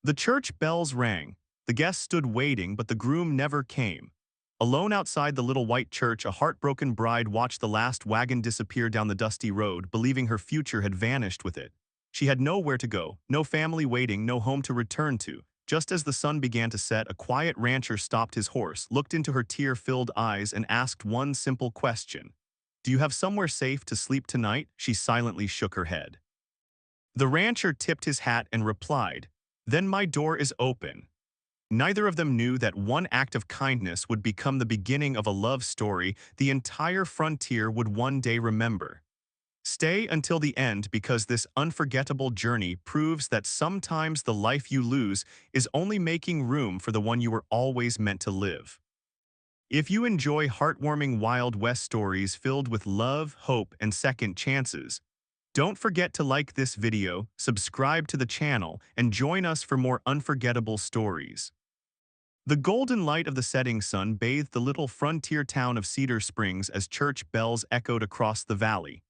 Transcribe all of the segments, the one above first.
The church bells rang. The guests stood waiting, but the groom never came. Alone outside the little white church, a heartbroken bride watched the last wagon disappear down the dusty road, believing her future had vanished with it. She had nowhere to go, no family waiting, no home to return to. Just as the sun began to set, a quiet rancher stopped his horse, looked into her tear-filled eyes, and asked one simple question. "Do you have somewhere safe to sleep tonight?" She silently shook her head. The rancher tipped his hat and replied, "Then my door is open." Neither of them knew that one act of kindness would become the beginning of a love story the entire frontier would one day remember. Stay until the end, because this unforgettable journey proves that sometimes the life you lose is only making room for the one you were always meant to live. If you enjoy heartwarming Wild West stories filled with love, hope, and second chances, don't forget to like this video, subscribe to the channel, and join us for more unforgettable stories. The golden light of the setting sun bathed the little frontier town of Cedar Springs as church bells echoed across the valley.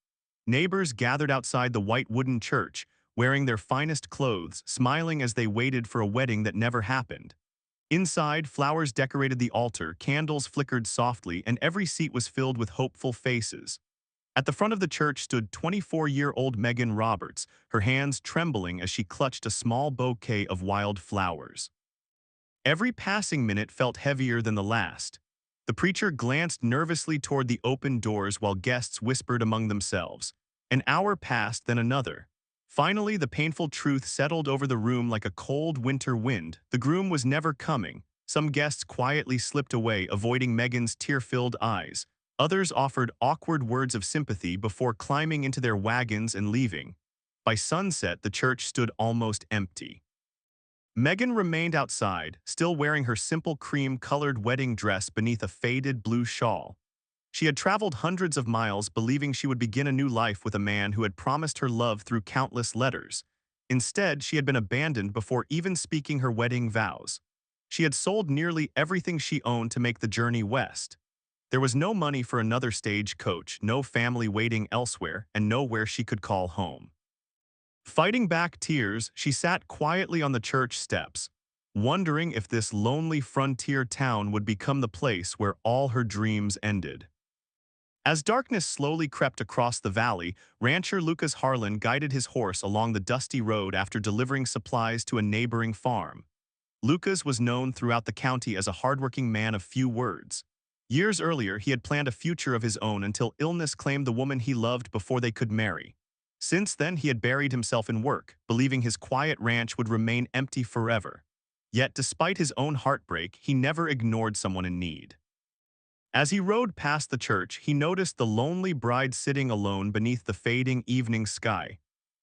Neighbors gathered outside the white wooden church, wearing their finest clothes, smiling as they waited for a wedding that never happened. Inside, flowers decorated the altar, candles flickered softly, and every seat was filled with hopeful faces. At the front of the church stood 24-year-old Megan Roberts, her hands trembling as she clutched a small bouquet of wild flowers. Every passing minute felt heavier than the last. The preacher glanced nervously toward the open doors while guests whispered among themselves. An hour passed, then another. Finally, the painful truth settled over the room like a cold winter wind. The groom was never coming. Some guests quietly slipped away, avoiding Megan's tear-filled eyes. Others offered awkward words of sympathy before climbing into their wagons and leaving. By sunset, the church stood almost empty. Megan remained outside, still wearing her simple cream-colored wedding dress beneath a faded blue shawl. She had traveled hundreds of miles, believing she would begin a new life with a man who had promised her love through countless letters. Instead, she had been abandoned before even speaking her wedding vows. She had sold nearly everything she owned to make the journey west. There was no money for another stagecoach, no family waiting elsewhere, and nowhere she could call home. Fighting back tears, she sat quietly on the church steps, wondering if this lonely frontier town would become the place where all her dreams ended. As darkness slowly crept across the valley, rancher Lucas Harlan guided his horse along the dusty road after delivering supplies to a neighboring farm. Lucas was known throughout the county as a hardworking man of few words. Years earlier, he had planned a future of his own until illness claimed the woman he loved before they could marry. Since then, he had buried himself in work, believing his quiet ranch would remain empty forever. Yet, despite his own heartbreak, he never ignored someone in need. As he rode past the church, he noticed the lonely bride sitting alone beneath the fading evening sky.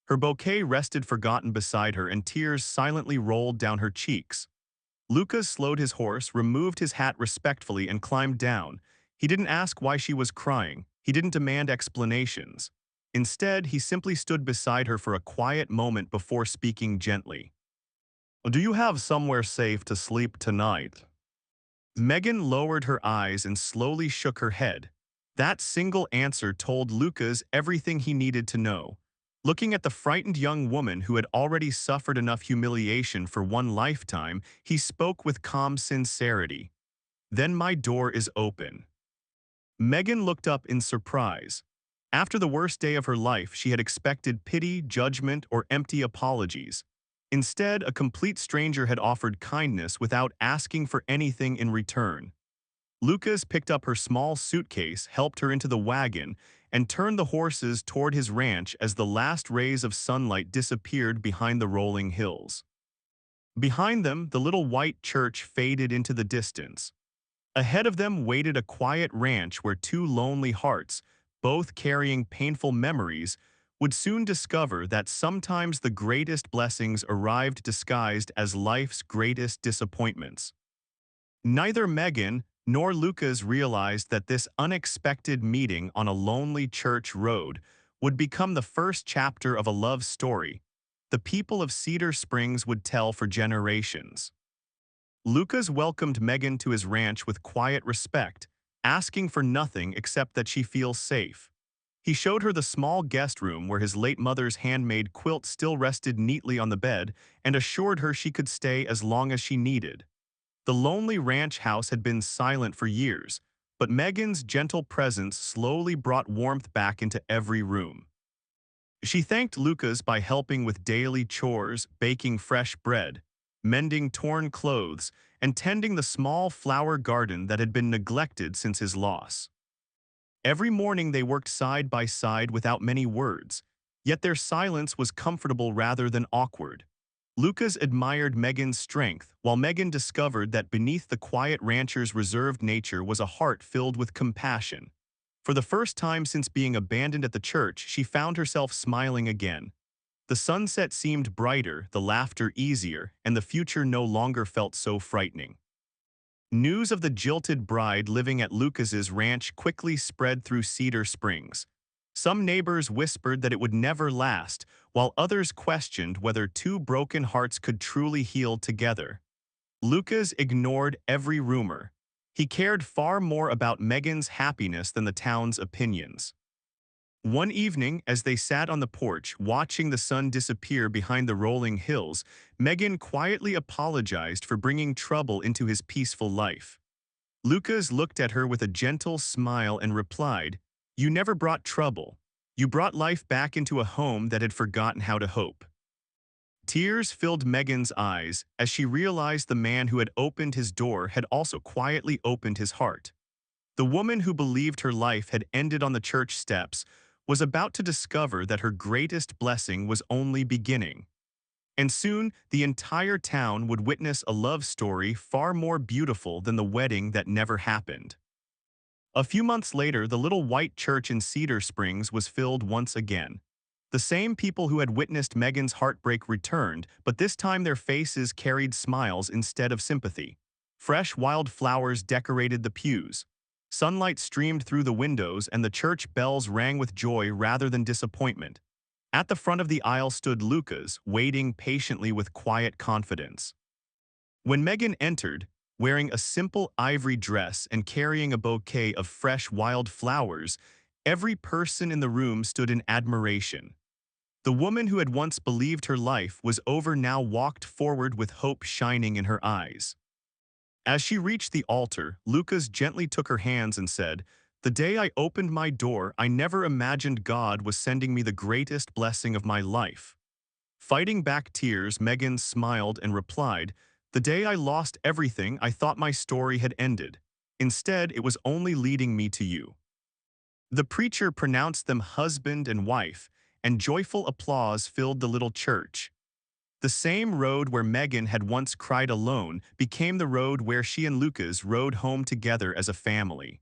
Her bouquet rested forgotten beside her, and tears silently rolled down her cheeks. Lucas slowed his horse, removed his hat respectfully, and climbed down. He didn't ask why she was crying. He didn't demand explanations. Instead, he simply stood beside her for a quiet moment before speaking gently. "Do you have somewhere safe to sleep tonight?" Megan lowered her eyes and slowly shook her head. That single answer told Lucas everything he needed to know. Looking at the frightened young woman who had already suffered enough humiliation for one lifetime, he spoke with calm sincerity. "Then my door is open." Megan looked up in surprise. After the worst day of her life, she had expected pity, judgment, or empty apologies. Instead, a complete stranger had offered kindness without asking for anything in return. Lucas picked up her small suitcase, helped her into the wagon, and turned the horses toward his ranch as the last rays of sunlight disappeared behind the rolling hills. Behind them, the little white church faded into the distance. Ahead of them waited a quiet ranch where two lonely hearts, both carrying painful memories, would soon discover that sometimes the greatest blessings arrived disguised as life's greatest disappointments. Neither Megan nor Lucas realized that this unexpected meeting on a lonely church road would become the first chapter of a love story the people of Cedar Springs would tell for generations. Lucas welcomed Megan to his ranch with quiet respect, asking for nothing except that she feel safe. He showed her the small guest room where his late mother's handmade quilt still rested neatly on the bed and assured her she could stay as long as she needed. The lonely ranch house had been silent for years, but Megan's gentle presence slowly brought warmth back into every room. She thanked Lucas by helping with daily chores, baking fresh bread, mending torn clothes, and tending the small flower garden that had been neglected since his loss. Every morning they worked side by side without many words, yet their silence was comfortable rather than awkward. Lucas admired Megan's strength, while Megan discovered that beneath the quiet rancher's reserved nature was a heart filled with compassion. For the first time since being abandoned at the church, she found herself smiling again. The sunset seemed brighter, the laughter easier, and the future no longer felt so frightening. News of the jilted bride living at Lucas's ranch quickly spread through Cedar Springs. Some neighbors whispered that it would never last, while others questioned whether two broken hearts could truly heal together. Lucas ignored every rumor. He cared far more about Megan's happiness than the town's opinions. One evening, as they sat on the porch watching the sun disappear behind the rolling hills, Megan quietly apologized for bringing trouble into his peaceful life. Lucas looked at her with a gentle smile and replied, "You never brought trouble. You brought life back into a home that had forgotten how to hope." Tears filled Megan's eyes as she realized the man who had opened his door had also quietly opened his heart. The woman who believed her life had ended on the church steps was about to discover that her greatest blessing was only beginning. And soon, the entire town would witness a love story far more beautiful than the wedding that never happened. A few months later, the little white church in Cedar Springs was filled once again. The same people who had witnessed Megan's heartbreak returned, but this time their faces carried smiles instead of sympathy. Fresh wild flowers decorated the pews. Sunlight streamed through the windows and the church bells rang with joy rather than disappointment. At the front of the aisle stood Lucas, waiting patiently with quiet confidence. When Megan entered, wearing a simple ivory dress and carrying a bouquet of fresh wild flowers, every person in the room stood in admiration. The woman who had once believed her life was over now walked forward with hope shining in her eyes. As she reached the altar, Lucas gently took her hands and said, "The day I opened my door, I never imagined God was sending me the greatest blessing of my life." Fighting back tears, Megan smiled and replied, "The day I lost everything, I thought my story had ended. Instead, it was only leading me to you." The preacher pronounced them husband and wife, and joyful applause filled the little church. The same road where Megan had once cried alone became the road where she and Lucas rode home together as a family.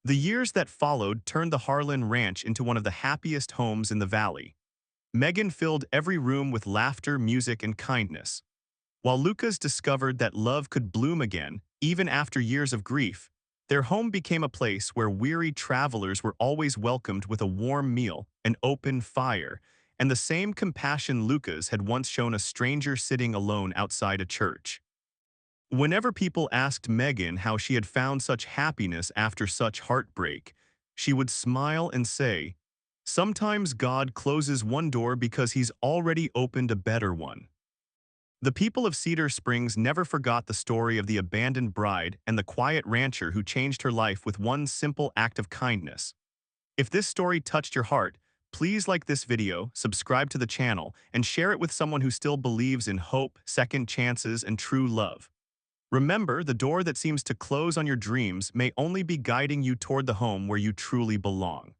The years that followed turned the Harlan Ranch into one of the happiest homes in the valley. Megan filled every room with laughter, music, and kindness. While Lucas discovered that love could bloom again, even after years of grief, their home became a place where weary travelers were always welcomed with a warm meal, an open fire, and the same compassion Lucas had once shown a stranger sitting alone outside a church. Whenever people asked Megan how she had found such happiness after such heartbreak, she would smile and say, "Sometimes God closes one door because he's already opened a better one." The people of Cedar Springs never forgot the story of the abandoned bride and the quiet rancher who changed her life with one simple act of kindness. If this story touched your heart, please like this video, subscribe to the channel, and share it with someone who still believes in hope, second chances, and true love. Remember, the door that seems to close on your dreams may only be guiding you toward the home where you truly belong.